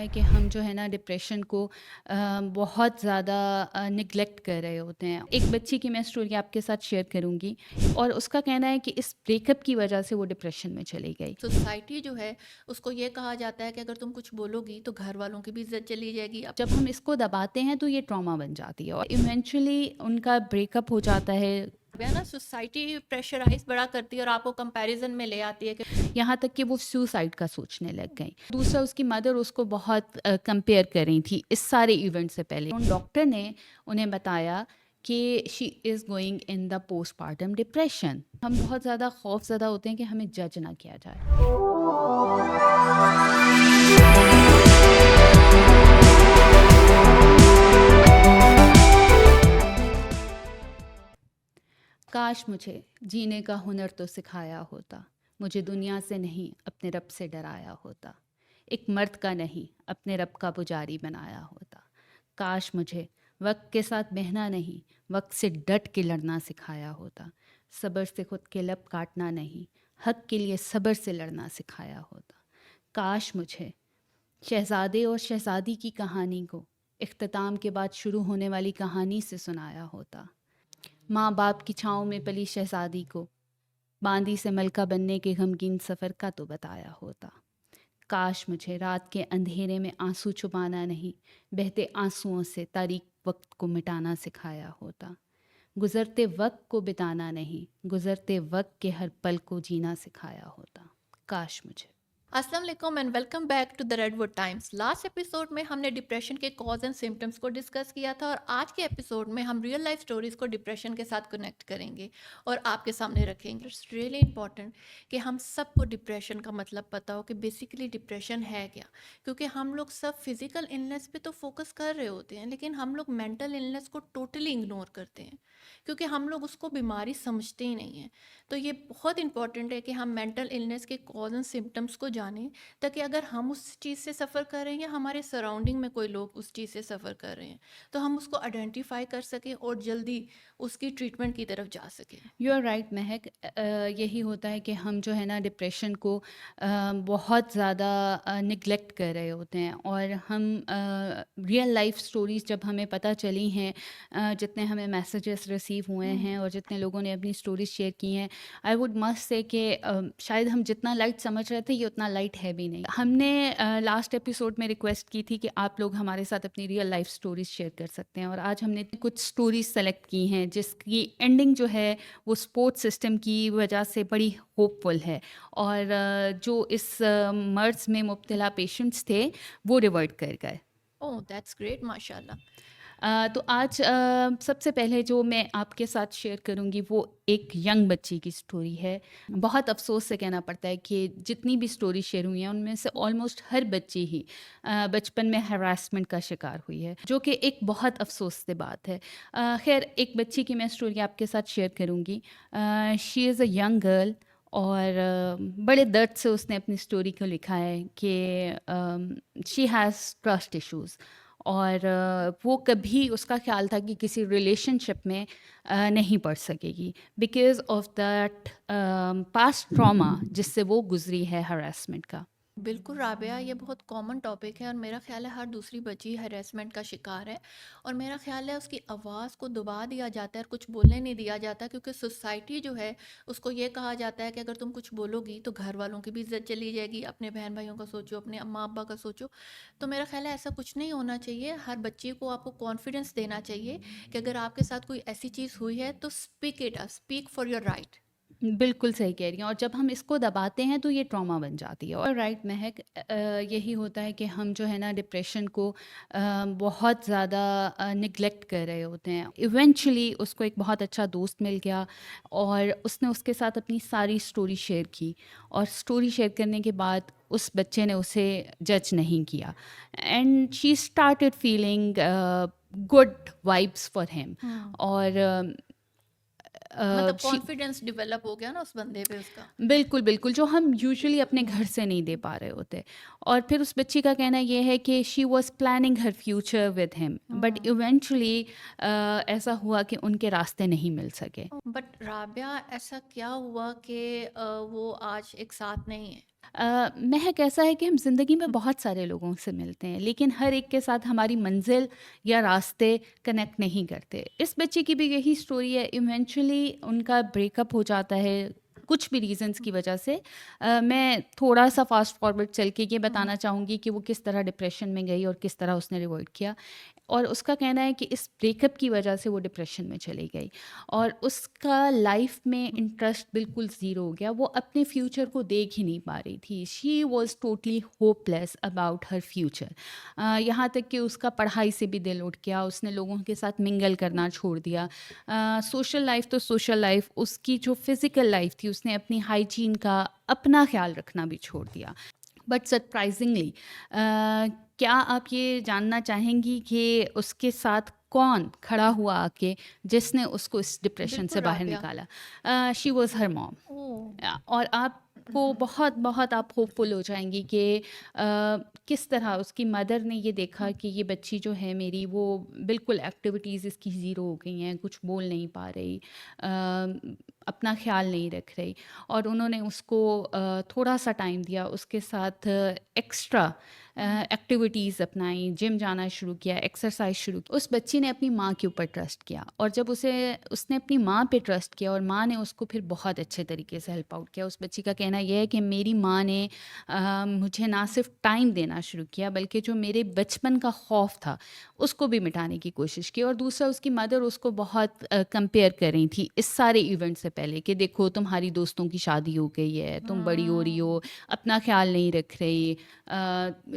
है कि हम जो है ना डिप्रेशन को बहुत ज़्यादा निगलेक्ट कर रहे होते हैं। एक बच्ची की मैं स्टोरी आपके साथ शेयर करूँगी और उसका कहना है कि इस ब्रेकअप की वजह से वो डिप्रेशन में चली गई। सोसाइटी जो है उसको ये कहा जाता है कि अगर तुम कुछ बोलोगी तो घर वालों की भी इज्जत चली जाएगी। अब जब हम इसको दबाते हैं तो ये ट्रॉमा बन जाती है और इवेंचुअली उनका ब्रेकअप हो जाता है। है ना, सोसाइटी प्रेशराइज बड़ा करती है और आपको कंपैरिजन में ले आती है कि यहाँ तक कि वो सुसाइड का सोचने लग गई। दूसरा, उसकी मदर उसको बहुत कंपेयर कर रही थी इस सारे इवेंट से पहले। उन डॉक्टर ने उन्हें बताया कि she is going in the postpartum depression. हम बहुत ज़्यादा खौफज़दा होते हैं कि हमें जज ना किया जाए। काश मुझे जीने का हुनर तो सिखाया होता, मुझे दुनिया से नहीं अपने रब से डराया होता, एक मर्द का नहीं अपने रब का पुजारी बनाया होता। काश मुझे वक्त के साथ बहना नहीं, वक्त से डट के लड़ना सिखाया होता, सब्र से खुद के लब काटना नहीं, हक के लिए सब्र से लड़ना सिखाया होता। काश मुझे शहजादे और शहजादी की कहानी को इख्तिताम के बाद शुरू होने वाली कहानी से सुनाया होता। माँ बाप की छाँव में पली शहजादी को बांदी से मलका बनने के गमगीन सफ़र का तो बताया होता। काश मुझे रात के अंधेरे में आंसू छुपाना नहीं, बहते आंसुओं से तारीक वक्त को मिटाना सिखाया होता। गुज़रते वक्त को बिताना नहीं, गुज़रते वक्त के हर पल को जीना सिखाया होता। काश मुझे। अस्सलाम वालेकुम and welcome back to the Redwood Times. Last episode में हमने डिप्रेशन के कॉज एंड सिम्टम्स को डिस्कस किया था और आज के एपिसोड में हम रियल लाइफ स्टोरीज को डिप्रेशन के साथ कनेक्ट करेंगे और आपके सामने रखेंगे। इट्स रियली इंपॉर्टेंट कि हम सबको डिप्रेशन का मतलब पता हो कि बेसिकली डिप्रेशन है क्या, क्योंकि हम लोग सब फिजिकल इलनेस पे तो फोकस कर रहे होते हैं लेकिन हम लोग मेंटल इलनेस को टोटली इग्नोर करते हैं क्योंकि हम लोग उसको बीमारी समझते ही नहीं हैं। तो ये बहुत इंपॉर्टेंट है कि हम मेंटल इलनेस के कॉज एंड सिम्टम्स को जानें, ताकि अगर हम उस चीज़ से सफ़र कर रहे हैं या हमारे सराउंडिंग में कोई लोग उस चीज़ से सफ़र कर रहे हैं तो हम उसको आइडेंटिफाई कर सकें और जल्दी उसकी ट्रीटमेंट की तरफ जा सकें। यू आर राइट महक। यही होता है कि हम जो है ना डिप्रेशन को बहुत ज़्यादा निगलेक्ट कर रहे होते हैं और हम रियल लाइफ स्टोरीज़ जब हमें पता चली हैं, जितने हमें मैसेजेस रिसीव हुए हैं और जितने लोगों ने अपनी स्टोरीज शेयर की हैं, आई वुड मस्ट से कि शायद हम जितना लाइट समझ रहे थे ये उतना लाइट है भी नहीं। हमने लास्ट एपिसोड में रिक्वेस्ट की थी कि आप लोग हमारे साथ अपनी रियल लाइफ स्टोरीज शेयर कर सकते हैं और आज हमने कुछ स्टोरीज सेलेक्ट की हैं जिसकी एंडिंग जो है वो स्पोर्ट्स सिस्टम की वजह से बड़ी होपफुल है और जो इस मर्ज में मुब्तला पेशेंट्स थे वो रिवर्ट कर गए। ओह, दैट्स ग्रेट, माशाल्लाह। तो आज सबसे पहले जो मैं आपके साथ शेयर करूंगी वो एक यंग बच्ची की स्टोरी है। बहुत अफसोस से कहना पड़ता है कि जितनी भी स्टोरी शेयर हुई हैं उनमें से ऑलमोस्ट हर बच्ची ही बचपन में हरासमेंट का शिकार हुई है, जो कि एक बहुत अफसोस से बात है। खैर, एक बच्ची की मैं स्टोरी आपके साथ शेयर करूंगी। She is a young girl और बड़े दर्द से उसने अपनी स्टोरी को लिखा है कि शी हैज़ ट्रस्ट इश्यूज़ और वो कभी उसका ख्याल था कि किसी रिलेशनशिप में नहीं पड़ सकेगी because of that past trauma जिससे वो गुजरी है हरासमेंट का। बिल्कुल राबिया, ये बहुत कॉमन टॉपिक है और मेरा ख्याल है हर दूसरी बच्ची हैरेसमेंट का शिकार है। और मेरा ख्याल है उसकी आवाज़ को दबा दिया जाता है और कुछ बोलने नहीं दिया जाता, क्योंकि सोसाइटी जो है उसको ये कहा जाता है कि अगर तुम कुछ बोलोगी तो घर वालों की भी इज्जत चली जाएगी। अपने बहन भाइयों का सोचो, अपने अम्मा अब्बा का सोचो। तो मेरा ख्याल है ऐसा कुछ नहीं होना चाहिए। हर बच्ची को आपको कॉन्फिडेंस देना चाहिए कि अगर आपके साथ कोई ऐसी चीज़ हुई है तो speak it, speak for your right. बिल्कुल सही कह रही हैं और जब हम इसको दबाते हैं तो ये ट्रॉमा बन जाती है। और राइट महक, यही होता है कि हम जो है ना डिप्रेशन को बहुत ज़्यादा निगलेक्ट कर रहे होते हैं। इवेंचुअली उसको एक बहुत अच्छा दोस्त मिल गया और उसने उसके साथ अपनी सारी स्टोरी शेयर की और स्टोरी शेयर करने के बाद उस बच्चे ने उसे जज नहीं किया and she started feeling good vibes for him. और मतलब शी कॉन्फिडेंस डेवलप हो गया ना उस बंदे पे उसका। बिल्कुल, बिल्कुल, जो हम यूजुअली अपने घर से नहीं दे पा रहे होते। और फिर उस बच्ची का कहना ये है कि she was planning her future with him but eventually ऐसा हुआ कि उनके रास्ते नहीं मिल सके। बट राबिया, ऐसा क्या हुआ कि वो आज एक साथ नहीं है? महक ऐसा है कि हम ज़िंदगी में बहुत सारे लोगों से मिलते हैं, लेकिन हर एक के साथ हमारी मंजिल या रास्ते कनेक्ट नहीं करते। इस बच्ची की भी यही स्टोरी है, इवेंचुअली उनका ब्रेकअप हो जाता है कुछ भी रीज़न्स की वजह से। मैं थोड़ा-सा फ़ास्ट फॉरवर्ड चल के ये हुँ, बताना चाहूँगी कि वो किस तरह डिप्रेशन में गई और किस तरह उसने रिवर्ट किया। और उसका कहना है कि इस ब्रेकअप की वजह से वो डिप्रेशन में चली गई और उसका लाइफ में हुँ। इंटरेस्ट बिल्कुल ज़ीरो हो गया। वो अपने फ्यूचर को देख ही नहीं पा रही थी। She was totally hopeless about her future. यहाँ तक कि उसका पढ़ाई से भी दिल उठ गया, उसने लोगों के साथ मिंगल करना छोड़ दिया। सोशल लाइफ तो सोशल लाइफ, उसकी जो फिज़िकल लाइफ थी उसने अपनी हाइजीन का अपना ख्याल रखना भी छोड़ दिया। बट सरप्राइजिंगली क्या आप ये जानना चाहेंगी कि उसके साथ कौन खड़ा हुआ आके जिसने उसको इस डिप्रेशन बिल्कुल से बाहर राबिया। निकाला? She was her mom. Oh! और आपको हुँ, बहुत बहुत आप होपफुल हो जाएंगी कि किस तरह उसकी मदर ने ये देखा हुँ। कि ये बच्ची जो है मेरी वो बिल्कुल एक्टिविटीज़ इसकी ज़ीरो हो गई हैं, कुछ बोल नहीं पा रही, अपना ख्याल नहीं रख रही। और उन्होंने उसको थोड़ा सा टाइम दिया, उसके साथ एक्स्ट्रा हुँ, एक्टिविटीज़ अपनाई, जिम जाना शुरू किया, एक्सरसाइज शुरू की। उस बच्ची ने अपनी माँ के ऊपर ट्रस्ट किया और जब उसने अपनी माँ पे ट्रस्ट किया और माँ ने उसको फिर बहुत अच्छे तरीके से हेल्प आउट किया। उस बच्ची का कहना यह है कि मेरी माँ ने मुझे ना सिर्फ टाइम देना शुरू किया बल्कि जो मेरे बचपन का खौफ था उसको भी मिटाने की कोशिश की। और दूसरा, उसकी मदर उसको बहुत कंपेयर कर रही थी इस सारे इवेंट से पहले कि देखो तुम्हारी दोस्तों की शादी हो गई है, तुम बड़ी हो रही हुँ। हो, अपना ख्याल नहीं रख रही,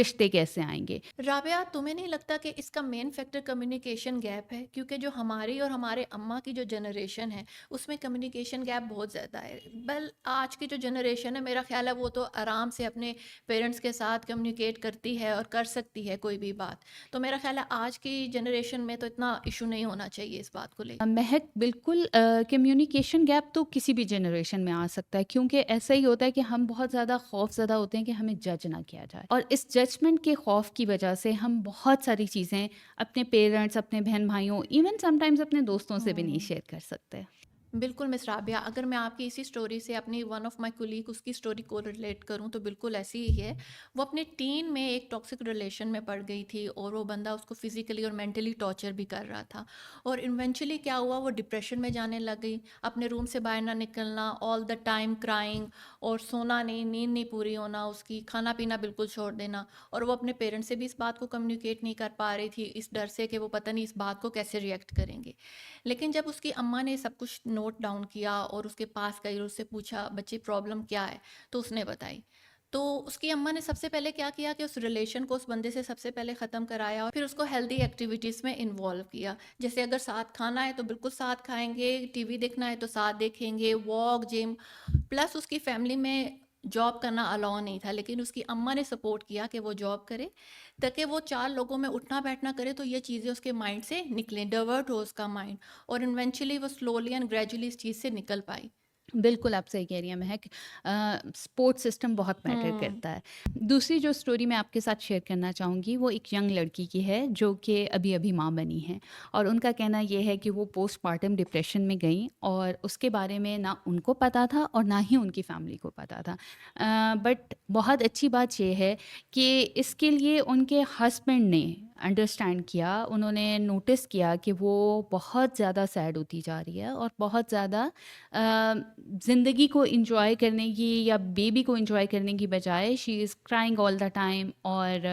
रिश्ते कैसे आएँगे? राबिया, तुम्हें नहीं लगता कि इसका मेन फैक्टर कम्युनिकेशन गैप है? क्योंकि जो हमारी और हमारे अम्मा की जो जनरेशन है, उसमें कम्युनिकेशन गैप बहुत ज़्यादा है। आज की जो जनरेशन है, मेरा ख़्याल है वो तो आराम से अपने पेरेंट्स के साथ कम्युनिकेट करती है और कर सकती है कोई भी बात। तो मेरा ख़्याल है आज की जनरेशन में तो इतना इश्यू नहीं होना चाहिए इस बात को लेके। महक बिल्कुल, कम्युनिकेशन गैप तो किसी भी जनरेशन में आ सकता है क्योंकि ऐसा ही होता है कि हम बहुत ज़्यादा खौफज़दा होते हैं कि हमें जज ना किया जाए और इस जजमेंट के खौफ की वजह से हम बहुत सारी चीज़ें अपने पेरेंट्स, अपने बहन भाइयों, इवन समटाइम्स अपने दोस्तों से भी नहीं हुँ। शेयर कर सकते। बिल्कुल मिस राबिया, अगर मैं आपकी इसी स्टोरी से अपनी वन ऑफ माय कोलीग उसकी स्टोरी को रिलेट करूं तो बिल्कुल ऐसी ही है। वो अपने टीन में एक टॉक्सिक रिलेशन में पड़ गई थी और वो बंदा उसको फिजिकली और मेंटली टॉर्चर भी कर रहा था। और इवेंचुअली क्या हुआ, वो डिप्रेशन में जाने लग गई, अपने रूम से बाहर ना निकलना, ऑल द टाइम क्राइंग, और सोना नहीं, नींद नहीं पूरी होना उसकी, खाना पीना बिल्कुल छोड़ देना। और वो अपने पेरेंट्स से भी इस बात को कम्युनिकेट नहीं कर पा रही थी इस डर से कि वो पता नहीं इस बात को कैसे रिएक्ट करेंगे। लेकिन जब उसकी अम्मा ने सब कुछ नोट डाउन किया और उसके पास गई और उससे पूछा बच्चे प्रॉब्लम क्या है, तो उसने बताई। तो उसकी अम्मा ने सबसे पहले क्या किया कि उस रिलेशन को उस बंदे से सबसे पहले ख़त्म कराया और फिर उसको हेल्दी एक्टिविटीज़ में इन्वॉल्व किया। जैसे अगर साथ खाना है तो बिल्कुल साथ खाएंगे, टीवी देखना है तो साथ देखेंगे, वॉक, जिम। प्लस उसकी फैमिली में जॉब करना अलाउ नहीं था, लेकिन उसकी अम्मा ने सपोर्ट किया कि वो जॉब करे ताकि वो चार लोगों में उठना बैठना करे तो ये चीज़ें उसके माइंड से निकलें, डाइवर्ट हो उसका माइंड। और इवेंचुअली वो स्लोली एंड ग्रेजुअली इस चीज़ से निकल पाई। बिल्कुल, आप सही कह रही हैं महक। सपोर्ट सिस्टम बहुत मैटर हम्म। करता है। दूसरी जो स्टोरी मैं आपके साथ शेयर करना चाहूँगी वो एक यंग लड़की की है जो कि अभी-अभी माँ बनी हैं और उनका कहना ये है कि वो पोस्टपार्टम डिप्रेशन में गईं और उसके बारे में ना उनको पता था और ना ही उनकी फैमिली को पता था। बट बहुत अच्छी बात ये है कि इसके लिए उनके हस्बैंड ने अंडरस्टैंड किया, उन्होंने नोटिस किया कि वो बहुत ज़्यादा सैड होती जा रही है और बहुत ज़्यादा ज़िंदगी को एंजॉय करने की या बेबी को एंजॉय करने की बजाय she is crying all the time और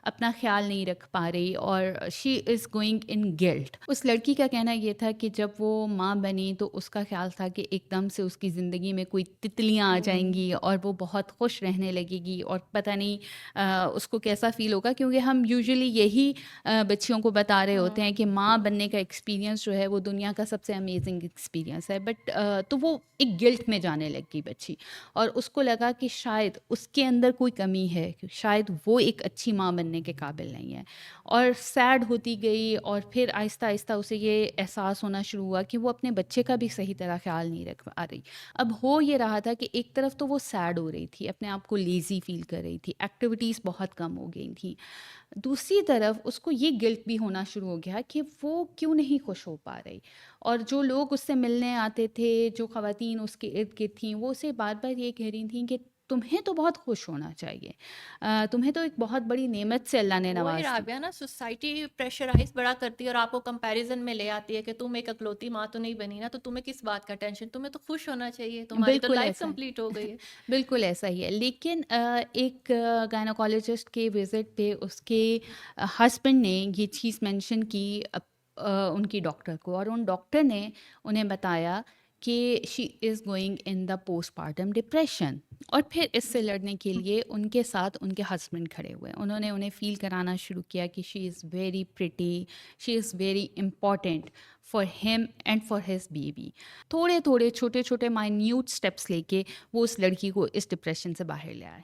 अपना ख्याल नहीं रख पा रही और she is going in guilt. उस लड़की का कहना ये था कि जब वो माँ बनी तो उसका ख्याल था कि एकदम से उसकी ज़िंदगी में कोई तितलियाँ आ हम्म। जाएंगी और वो बहुत खुश रहने लगेगी और पता नहीं उसको कैसा फ़ील होगा, क्योंकि हम यूजुअली यही बच्चियों को बता रहे होते हैं हम्म। कि माँ बनने का एक्सपीरियंस जो है वो दुनिया का सबसे अमेजिंग एक्सपीरियंस है। बट तो वो एक गिल्ट में जाने लग गई बच्ची और उसको लगा कि शायद उसके अंदर कोई कमी है, कि शायद वो एक अच्छी माँ बनने के काबिल नहीं है और सैड होती गई। और फिर आहिस्ता आहिस्ता उसे ये एहसास होना शुरू हुआ कि वो अपने बच्चे का भी सही तरह ख्याल नहीं रख पा रही। अब हो ये रहा था कि एक तरफ तो वो सैड हो रही थी, अपने आप को लेज़ी फील कर रही थी, एक्टिविटीज़ बहुत कम हो गई थी। दूसरी तरफ उसको ये गिल्ट भी होना शुरू हो गया कि वो क्यों नहीं खुश हो पा रही और जो लोग उससे मिलने आते थे, जो ख़वातीन उसके इर्द गिर्द थीं, वो उसे बार बार ये कह रही थी कि तुम्हें तो बहुत खुश होना चाहिए। तुम्हें तो एक बहुत बड़ी नेमत से अल्लाह ने वही नवाज़ दी। राबिया ना, सोसाइटी प्रेशराइज बड़ा करती है और आपको कंपैरिजन में ले आती है कि तुम एक अकलौती माँ तो नहीं बनी ना, तो तुम्हें किस बात का टेंशन, तुम्हें तो खुश होना चाहिए, तुम्हारी तो बिल्कुल लाइफ ऐसा है। कंप्लीट हो गई है। बिल्कुल ऐसा ही है। लेकिन एक गायनोकोलॉजिस्ट के विज़िट पे उसके हस्बैंड ने ये चीज़ मेंशन की उनकी डॉक्टर को, और उन डॉक्टर ने उन्हें बताया कि she is going in the postpartum depression. और फिर इससे लड़ने के लिए उनके साथ उनके हस्बैंड खड़े हुए। उन्होंने उन्हें फ़ील कराना शुरू किया कि she is very pretty, she is very important for him and for his baby. थोड़े थोड़े छोटे छोटे माइन्यूट स्टेप्स लेके वो उस लड़की को इस डिप्रेशन से बाहर ले आए।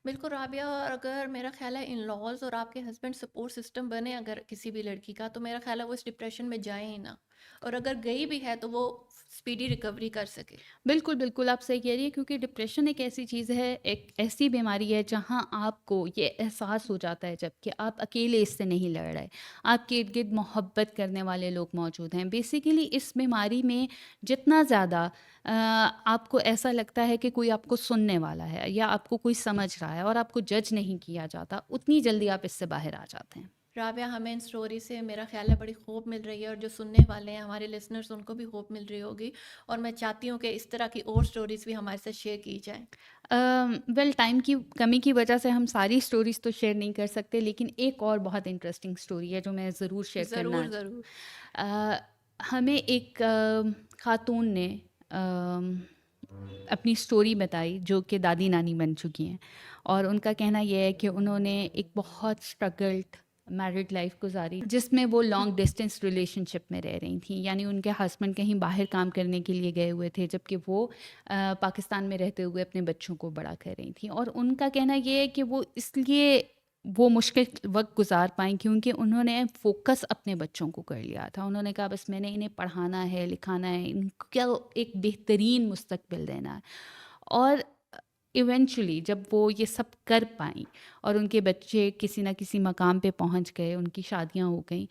बिल्कुल राबिया, और अगर मेरा ख्याल है इन लॉज और आपके हस्बैंड सपोर्ट सिस्टम बने अगर किसी भी लड़की का, तो मेरा ख्याल है वो इस डिप्रेशन में जाए ही ना, और अगर गई भी है तो वो स्पीडी रिकवरी कर सके। बिल्कुल, बिल्कुल, आप सही कह रही हैं, क्योंकि डिप्रेशन एक ऐसी चीज़ है, एक ऐसी बीमारी है जहाँ आपको ये एहसास हो जाता है जब कि आप अकेले इससे नहीं लड़ रहे। आपके इर्द-गिर्द मोहब्बत करने वाले लोग मौजूद हैं। बेसिकली इस बीमारी में जितना ज़्यादा आपको ऐसा लगता है कि कोई आपको सुनने वाला है या आपको कोई समझ रहा है और आपको जज नहीं किया जाता, उतनी जल्दी आप इससे बाहर आ जाते हैं। राबिया, हमें इन स्टोरी से मेरा ख्याल है बड़ी होप मिल रही है, और जो सुनने वाले हैं हमारे लिसनर्स उनको भी होप मिल रही होगी, और मैं चाहती हूँ कि इस तरह की और स्टोरीज भी हमारे साथ शेयर की जाएं। वेल, टाइम की कमी की वजह से हम सारी स्टोरीज़ तो शेयर नहीं कर सकते, लेकिन एक और बहुत इंटरेस्टिंग स्टोरी है जो मैं ज़रूर शेयर करना। ज़रूर ज़रूर। अ, हमें एक खातून ने अपनी स्टोरी बताई जो कि दादी नानी बन चुकी हैं, और उनका कहना यह है कि उन्होंने एक बहुत स्ट्रगल्ड मैरिड लाइफ गुजारी जिसमें वो लॉन्ग डिस्टेंस रिलेशनशिप में रह रही थी। यानी उनके हस्बैंड कहीं बाहर काम करने के लिए गए हुए थे, जबकि वो पाकिस्तान में रहते हुए अपने बच्चों को बड़ा कर रही थी। और उनका कहना ये है कि वो इसलिए वो मुश्किल वक्त गुजार पाई क्योंकि उन्होंने फोकस अपने बच्चों को कर लिया था। उन्होंने कहा बस मैंने इन्हें पढ़ाना है, लिखाना है, इनको एक बेहतरीन मुस्तकबिल देना है। और इवेंचुअली जब वो ये सब कर पाईं और उनके बच्चे किसी न किसी मकाम पे पहुंच गए, उनकी शादियां हो गईं,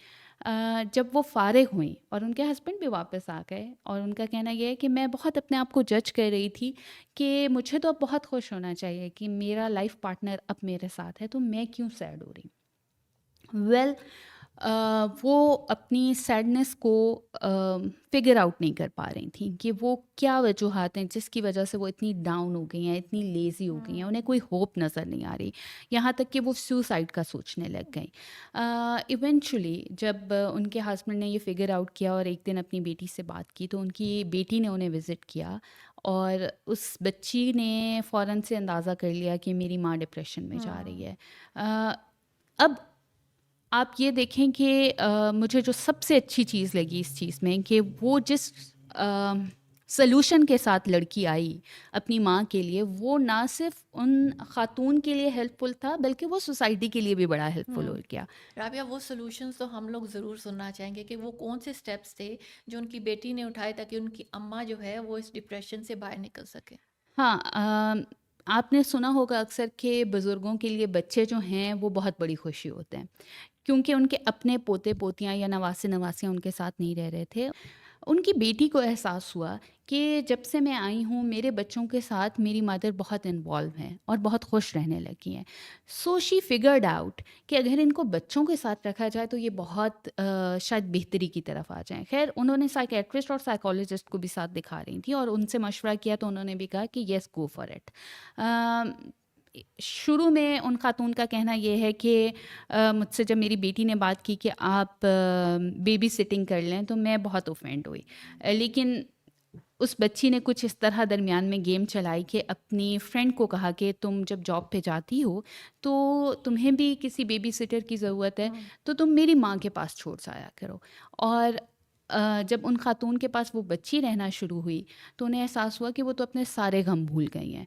जब वो फ़ारिग हुई और उनके हस्बैंड भी वापस आ गए, और उनका कहना यह है कि मैं बहुत अपने आप को जज कर रही थी कि मुझे तो अब बहुत खुश होना चाहिए कि मेरा लाइफ पार्टनर अब मेरे साथ है, तो मैं क्यों सैड हो रही हूँ। वेल, वो अपनी सैडनेस को फिगर आउट नहीं कर पा रही थी कि वो क्या वजूहात हैं जिसकी वजह से वो इतनी डाउन हो गई हैं, इतनी लेज़ी हो गई हैं, उन्हें कोई होप नज़र नहीं आ रही। यहाँ तक कि वो सुसाइड का सोचने लग गई। इवेंचुअली जब उनके हस्बैंड ने ये फिगर आउट किया और एक दिन अपनी बेटी से बात की, तो उनकी बेटी ने उन्हें विज़िट किया, और उस बच्ची ने फ़ौरन से अंदाज़ा कर लिया कि मेरी माँ डिप्रेशन में जा रही है। अ, अब आप ये देखें कि मुझे जो सबसे अच्छी चीज़ लगी इस चीज़ में कि वो जिस सॉल्यूशन के साथ लड़की आई अपनी माँ के लिए, वो ना सिर्फ उन खातून के लिए हेल्पफुल था बल्कि वो सोसाइटी के लिए भी बड़ा हेल्पफुल हो हम्म। गया। राबिया, वो सॉल्यूशंस तो हम लोग ज़रूर सुनना चाहेंगे कि वो कौन से स्टेप्स थे जो उनकी बेटी ने उठाए ताकि उनकी अम्मा जो है वो इस डिप्रेशन से बाहर निकल सके। हाँ, आपने सुना होगा अक्सर कि बुज़ुर्गों के लिए बच्चे जो हैं वो बहुत बड़ी खुशी होते हैं, क्योंकि उनके अपने पोते पोतियाँ या नवासे नवासियाँ उनके साथ नहीं रह रहे थे। उनकी बेटी को एहसास हुआ कि जब से मैं आई हूँ मेरे बच्चों के साथ मेरी मदर बहुत इन्वॉल्व हैं और बहुत खुश रहने लगी हैं। सो शी फिगर्ड आउट कि अगर इनको बच्चों के साथ रखा जाए तो ये बहुत शायद बेहतरी की तरफ आ जाएं। खैर, उन्होंने साइकेट्रिस्ट और साइकोलॉजिस्ट को भी साथ दिखा रही थी और उनसे मशवरा किया, तो उन्होंने भी कहा कि येस, गो फॉर इट। शुरू में उन खातून का कहना ये है कि मुझसे जब मेरी बेटी ने बात की कि आप बेबी सिटिंग कर लें, तो मैं बहुत ऑफेंड हुई। लेकिन उस बच्ची ने कुछ इस तरह दरमियान में गेम चलाई कि अपनी फ्रेंड को कहा कि तुम जब जॉब पे जाती हो तो तुम्हें भी किसी बेबी सिटर की ज़रूरत है, हम्म। तो तुम मेरी माँ के पास छोड़ जाया करो। और जब उन खातून के पास वो बच्ची रहना शुरू हुई तो उन्हें एहसास हुआ कि वो तो अपने सारे गम भूल गई हैं।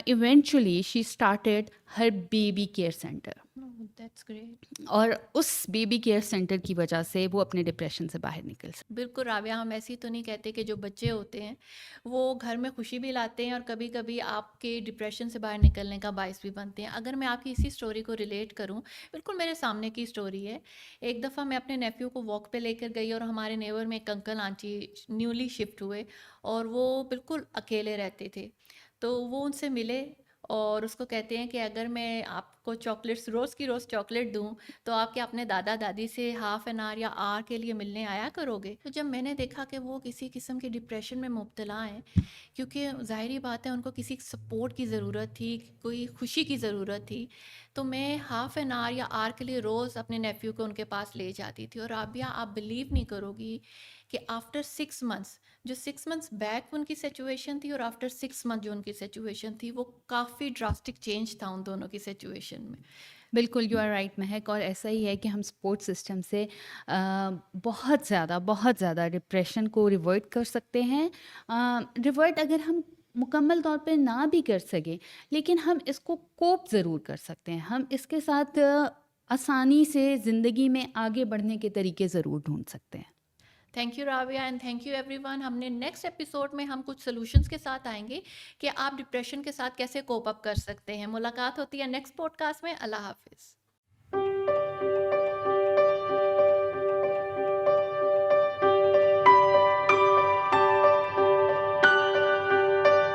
Eventually she started her baby care centre, that's great. और उस बेबी केयर सेंटर की वजह से वो अपने डिप्रेशन से बाहर निकल सकी। बिल्कुल राबिया, हम ऐसी तो नहीं कहते कि जो बच्चे होते हैं वो घर में खुशी भी लाते हैं और कभी कभी आपके डिप्रेशन से बाहर निकलने का बायस भी बनते हैं। अगर मैं आपकी इसी स्टोरी को रिलेट करूं, बिल्कुल मेरे सामने की स्टोरी है। एक दफ़ा मैं अपने नेफ्यू को वॉक पे लेकर गई और हमारे नेबर में एक अंकल आंटी न्यूली शिफ्ट हुए और वो बिल्कुल अकेले रहते थे। तो वो उनसे मिले और उसको कहते हैं कि अगर मैं आपको चॉकलेट्स रोज़ की रोज़ चॉकलेट दूँ, तो आप क्या अपने दादा-दादी से हाफ़ एन आवर या आवर के लिए मिलने आया करोगे? तो जब मैंने देखा कि वो किसी किस्म के डिप्रेशन में मुब्तला हैं, क्योंकि ज़ाहिर-सी बात है उनको किसी सपोर्ट की ज़रूरत थी, कोई खुशी की ज़रूरत थी, तो मैं हाफ़ एन आवर या आवर के लिए रोज़ अपने नेफ़्यू को उनके पास ले जाती थी। और राबिया, आप बिलीव नहीं करोगी कि आफ्टर 6 मंथ्स, जो 6 मंथ्स बैक उनकी सिचुएशन थी और आफ्टर 6 मंथ जो उनकी सिचुएशन थी, वो काफ़ी ड्रास्टिक चेंज था उन दोनों की सिचुएशन में। बिल्कुल, यू आर राइट महक, और ऐसा ही है कि हम सपोर्ट सिस्टम से बहुत ज़्यादा डिप्रेशन को रिवर्ट कर सकते हैं। रिवर्ट अगर हम मुकम्मल तौर पे ना भी कर सकें, लेकिन हम इसको कोप ज़रूर कर सकते हैं। हम इसके साथ आसानी से ज़िंदगी में आगे बढ़ने के तरीके ज़रूर ढूँढ सकते हैं। Thank you Rabia and thank you everyone. हमने नेक्स्ट एपिसोड में हम कुछ सॉल्यूशंस के साथ आएँगे कि आप डिप्रेशन के साथ कैसे कोप अप कर सकते हैं। मुलाकात होती है नेक्स्ट पॉडकास्ट में। अल्लाह हाफ़िज़।